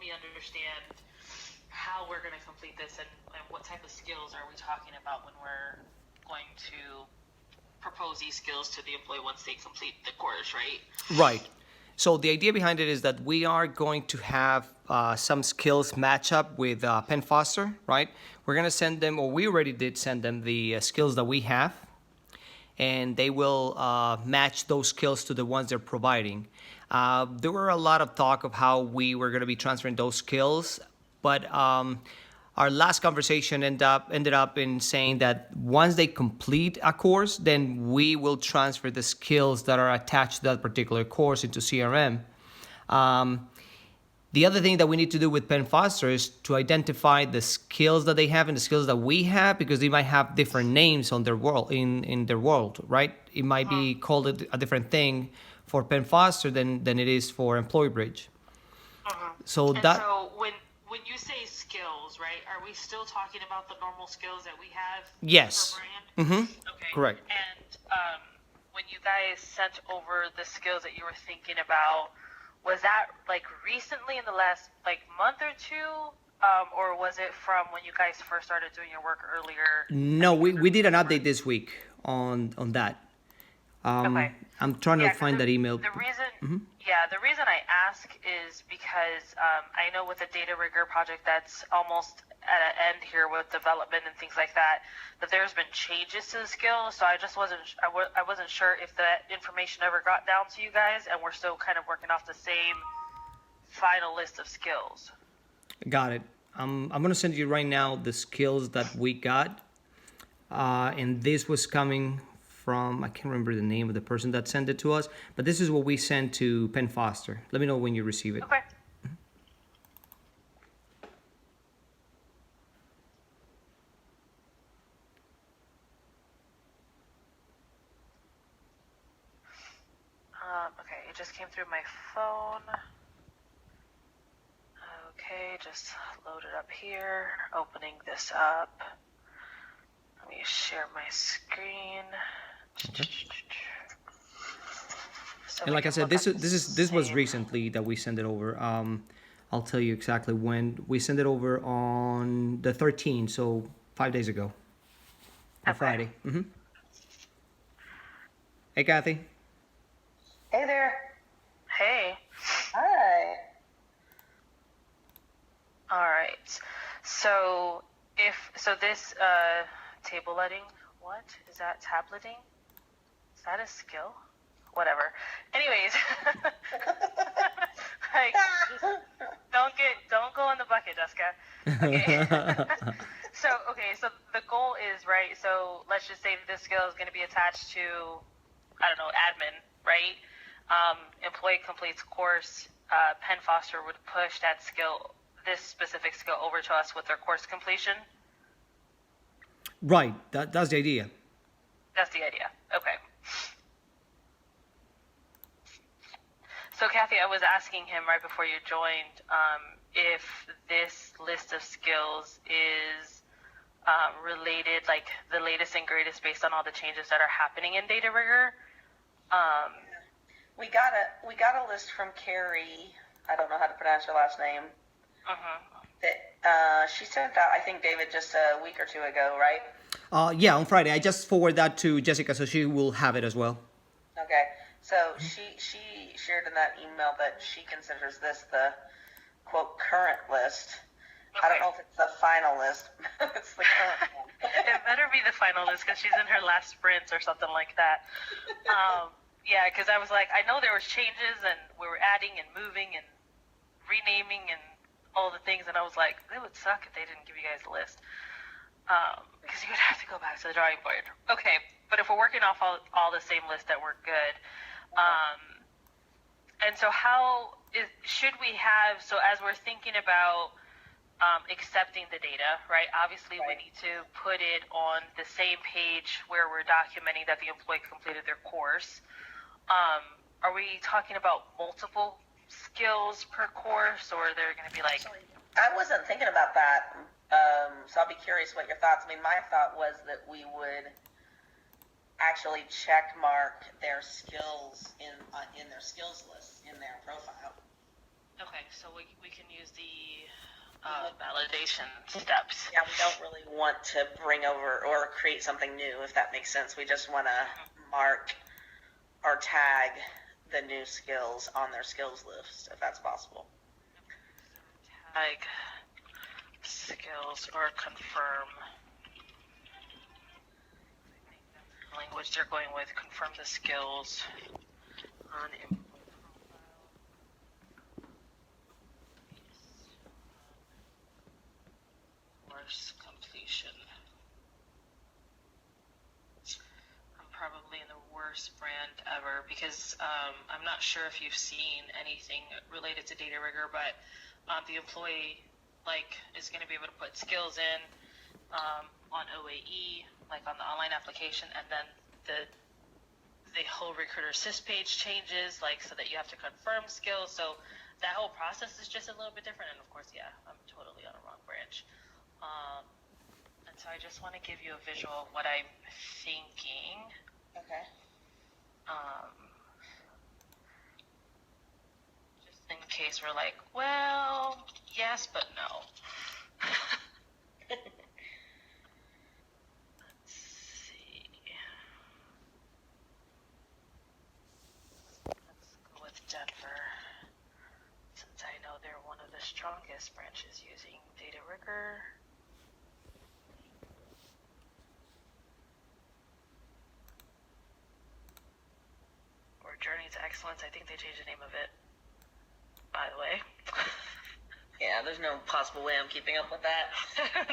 me understand how we're going to complete this and what type of skills are we talking about when we're going to propose these skills to the employee once they complete the course, right? Right. So the idea behind it is that we are going to have some skills match up with Penn Foster, right? We're going to send them, or we already did send them the skills that we have, and they will match those skills to the ones they're providing. There were a lot of talk of how we were going to be transferring those skills, but our last conversation ended up in saying that once they complete a course, then we will transfer the skills that are attached to that particular course into CRM. Um, the other thing that we need to do with Penn Foster is to identify the skills that they have and the skills that we have, because they might have different names on their world in their world, right? It might be called a different thing for Penn Foster than it is for Employee Bridge. So And that so when you say skills, right, are we still talking about the normal skills that we have yes, for brand? Okay. correct. And when you guys sent over the skills that you were thinking about, was that like recently in the last like month or two? Or was it from when you guys first started doing your work earlier? No, we did an update this week on that. Okay. I'm trying to Yeah, because find that email. the reason I ask is because I know with the data rigor project that's almost at an end here with development and things like that, that there's been changes to the skills. So I just I wasn't sure if that information ever got down to you guys, and we're still kind of working off the same final list of skills. Got it. I'm gonna send you right now the skills that we got, and this was coming from, I can't remember the name of the person that sent it to us, but this is what we sent to Penn Foster. Let me know when you receive it. Okay. Okay, it just came through my phone. Okay, just load it up here. Opening this up. Let me share my screen. Okay. So And we like I can said, look up this was same- recently that we sent it over. I'll tell you exactly when we sent it over, on the 13th, so 5 days ago, on Okay. Friday. Hey, Kathy. Hey there. Hey. Hi. All right. So this tabletting, what is that? Tableting? Is that a skill? Whatever. Anyways, like, just don't go in the bucket, Jessica. Okay. So the goal is, right, so let's just say this skill is going to be attached to, I don't know, admin, right? Employee completes course, Penn Foster would push this specific skill over to us with their course completion. Right. That's the idea. That's the idea. Okay. So Kathy, I was asking him right before you joined if this list of skills is related, like the latest and greatest based on all the changes that are happening in Data Rigor. We got a list from Carrie. I don't know how to pronounce her last name. That she sent out, I think, David, just a week or two ago, right? Yeah, on Friday. I just forwarded that to Jessica, so she will have it as well. Okay. So she shared in that email that she considers this the quote current list. Okay. I don't know if it's the final list. It's the current one. It better be the final list because she's in her last sprint or something like that. Yeah, because I was like, I know there was changes and we were adding and moving and renaming and all the things, and I was like, it would suck if they didn't give you guys a list, because you would have to go back to the drawing board. Okay, but if we're working off all the same list, that we're good. And so should we have, so as we're thinking about accepting the data, right, obviously we need to put it on the same page where we're documenting that the employee completed their course. Are we talking about multiple skills per course, or they're going to be like... I wasn't thinking about that, so I'll be curious what your thoughts. I mean, my thought was that we would actually check mark their skills in their skills list in their profile. Okay, so we can use the validation steps. Yeah, we don't really want to bring over or create something new, if that makes sense. We just want to mark or tag the new skills on their skills list, if that's possible. Tag skills or confirm. Language they're going with, confirm the skills on employee profile. Course completion. I'm probably in the worst brand ever because I'm not sure if you've seen anything related to Data Rigger, but the employee is going to be able to put skills in on OAE, like on the online application, and then the whole recruiter assist page changes, so that you have to confirm skills. So that whole process is just a little bit different. And of course, yeah, I'm totally on a wrong branch. And so I just want to give you a visual of what I'm thinking. Okay. Just in case we're like, well, yes, but no. Let's see. Let's go with Denver, since I know they're one of the strongest branches using Data Rigger. Or Journey to Excellence. I think they changed the name of it, by the way. Yeah, there's no possible way I'm keeping up with that.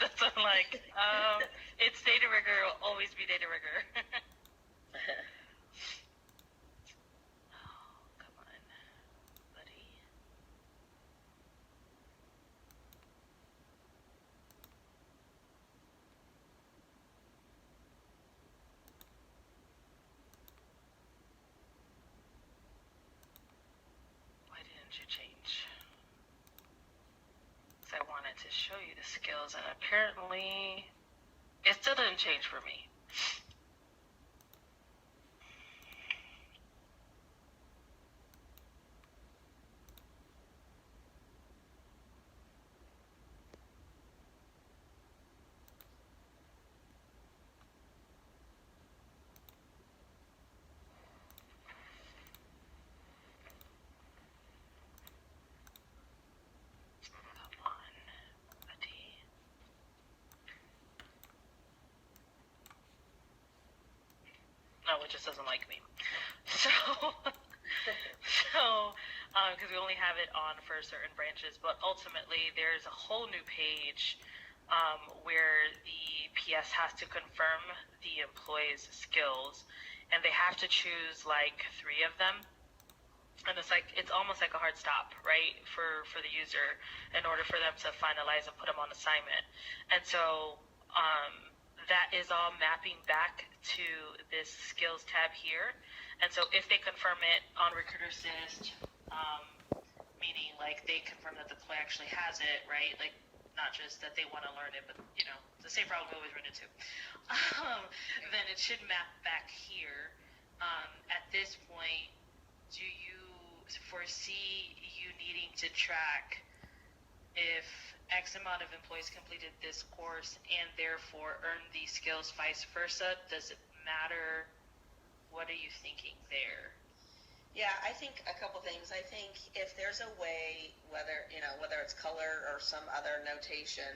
That's what I'm like. It's Data Rigger. It'll always be Data Rigger. Oh, come on, buddy. Why didn't you change? Because I wanted to show you the skills, and apparently it still didn't change for me. Come on, buddy. No, it just doesn't like me. So, because we only have it on for certain branches, but ultimately there's a whole new page where the PS has to confirm the employee's skills, and they have to choose 3 of them. And it's almost like a hard stop, right, for the user in order for them to finalize and put them on assignment. And so that is all mapping back to this skills tab here. And so if they confirm it on Recruiter Assist, meaning they confirm that the employee actually has it, right? Not just that they want to learn it, but the same problem we always run into. Then it should map back here. At this point, do you foresee you needing to track if X amount of employees completed this course and therefore earned these skills, vice versa? Does it matter? What are you thinking there? Yeah, I think a couple things. I think if there's a way, whether it's color or some other notation,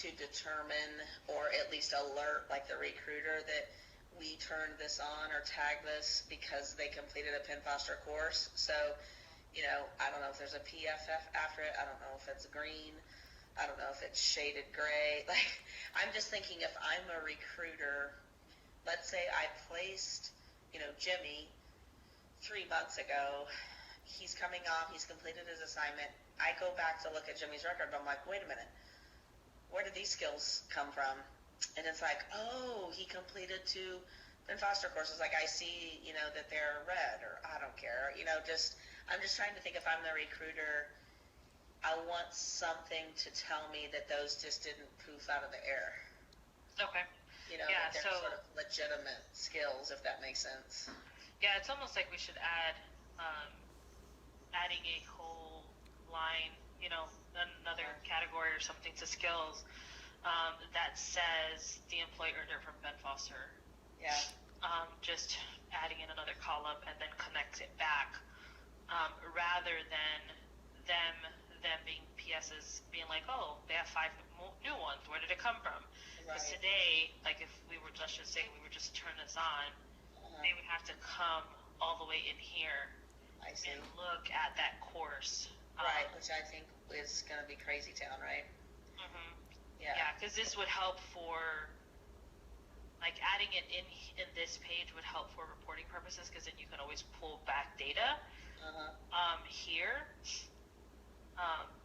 to determine or at least alert the recruiter that we turned this on or tag this because they completed a Penn Foster course. So, I don't know if there's a PFF after it. I don't know if it's green. I don't know if it's shaded gray. I'm just thinking if I'm a recruiter, let's say I placed, Jimmy 3 months ago. He's coming off. He's completed his assignment. I go back to look at Jimmy's record, but I'm like, wait a minute. Where did these skills come from? And it's oh, he completed 2 Penn Foster courses. I see, that they're red, or I don't care. I'm just trying to think if I'm the recruiter, I want something to tell me that those just didn't poof out of the air. Okay. That they're sort of legitimate skills, if that makes sense. Yeah, it's almost like we should add, adding a whole line, another category or something to skills that says the employee earned it from Ben Foster. Yeah. Just adding in another column and then connect it back, rather than them being PSs being like, oh, they have 5 new ones. Where did it come from? Because Right. today, like if we were, let's just say we were just to turn this on, they would have to come all the way in here I see. and look at that course. Right, which I think is going to be crazy town, right? Mhm. Yeah. Yeah, because this would help for, like, adding it in this page would help for reporting purposes, because then you can always pull back data here.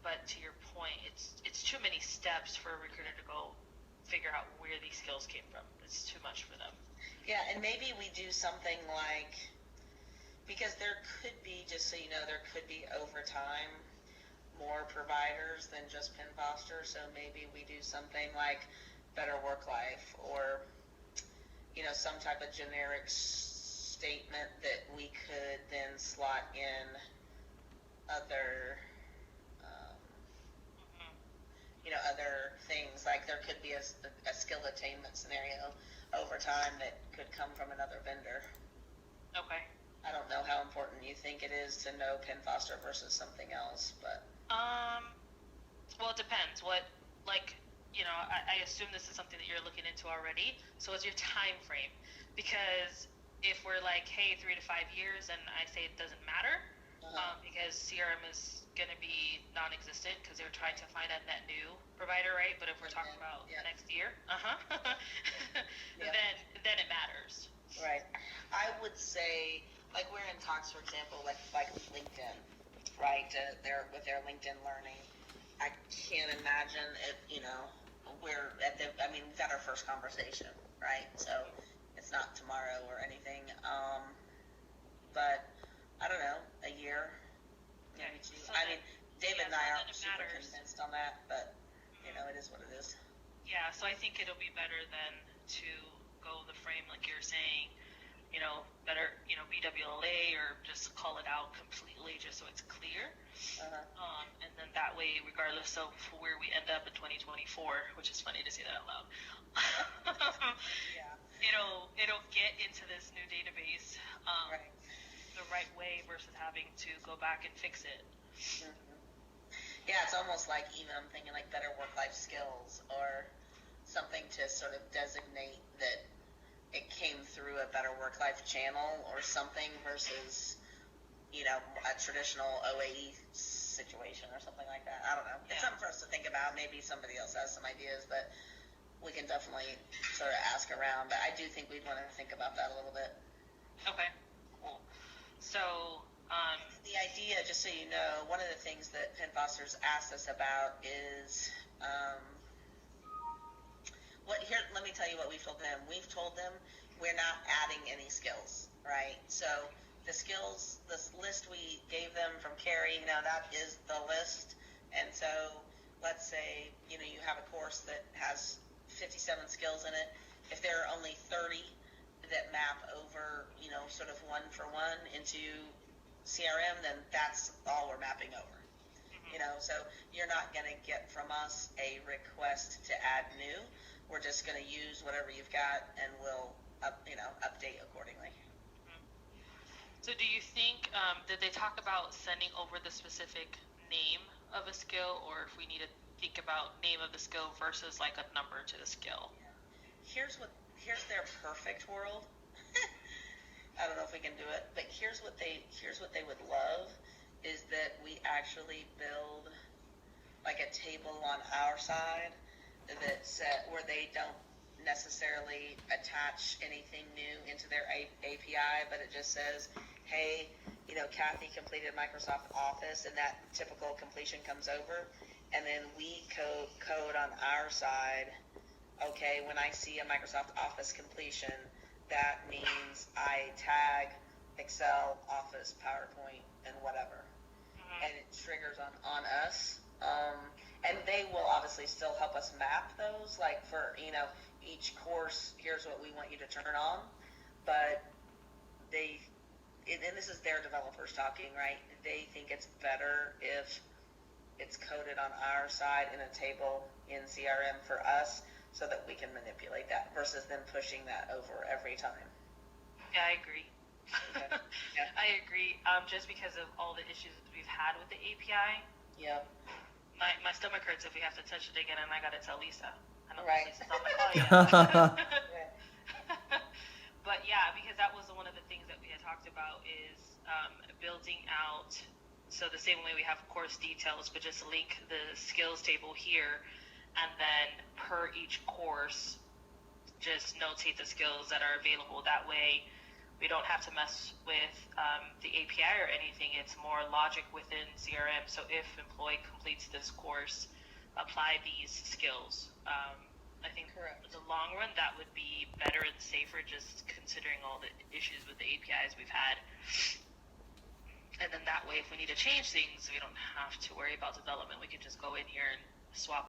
But to your point, it's too many steps for a recruiter to go figure out where these skills came from. It's too much for them. Yeah, and maybe we do something like, because there could be, just so you know, there could be over time more providers than just Penn Foster, so maybe we do something like Better Work Life, or some type of generic statement that we could then slot in other other things. Like there could be a skill attainment scenario over time that could come from another vendor. Okay. I don't know how important you think it is to know Penn Foster versus something else, but well, it depends. What, like, I assume this is something that you're looking into already. So what's your time frame? Because if we're like, hey, 3 to 5 years, and I say it doesn't matter, because CRM is going to be non-existent because they're trying to find a net new provider, right? But if we're talking about next year, then it matters. Right. I would say, like we're in talks, for example, like LinkedIn, right? With their LinkedIn learning. I can't imagine if we're we've had our first conversation, right? So it's not tomorrow or anything. But I don't know, a year, maybe 2. So David and I aren't it super matters. convinced on that, but it is what it is. Yeah, so I think it'll be better than to go the frame like you're saying, better, BWLA, or just call it out completely just so it's clear. And then that way, regardless of where we end up in 2024, which is funny to say that out loud, Yeah. it'll get into this new database Right. the right way versus having to go back and fix it. Yeah, it's almost like, even I'm thinking like Better Work-Life Skills, or something to sort of designate that it came through a Better Work-Life channel or something versus, a traditional OAE situation or something like that. I don't know. It's something for us to think about. Maybe somebody else has some ideas, but we can definitely sort of ask around. But I do think we'd want to think about that a little bit. Okay, cool. So, the idea, just so you know, one of the things that Penn Foster's asked us about is, let me tell you what we've told them. We've told them we're not adding any skills, right? So the skills, this list we gave them from Carrie, that is the list. And so let's say, you have a course that has 57 skills in it. If there are only 30 that map over, sort of one for one into CRM, then that's all we're mapping over. So you're not going to get from us a request to add new. We're just going to use whatever you've got, and we'll update accordingly. So do you think, did they talk about sending over the specific name of a skill, or if we need to think about name of the skill versus like a number to the skill? Here's their perfect world. I don't know if we can do it, but here's what they would love is that we actually build like a table on our side that's where they don't necessarily attach anything new into their API, but it just says, hey, Kathy completed Microsoft Office, and that typical completion comes over, and then we code on our side, okay, when I see a Microsoft Office completion, that means I tag Excel, Office, PowerPoint, and whatever. And it triggers on us. And they will obviously still help us map those, like for, each course, here's what we want you to turn on. But and this is their developers talking, right? They think it's better if it's coded on our side in a table in CRM for us so that we can manipulate that versus them pushing that over every time. Yeah, I agree. Okay. Yeah. I agree. Just because of all the issues we've had with the API, Yep. my stomach hurts if we have to touch it again, and I gotta tell Lisa. I know Right. Lisa's on the call yet. Right. But yeah, because that was one of the things that we had talked about is building out. So the same way we have course details, but just link the skills table here, and then per each course, just notate the skills that are available. That way, we don't have to mess with the API or anything. It's more logic within CRM. So if employee completes this course, apply these skills. I think Correct. in the long run, that would be better and safer, just considering all the issues with the APIs we've had. And then that way, if we need to change things, we don't have to worry about development. We can just go in here and swap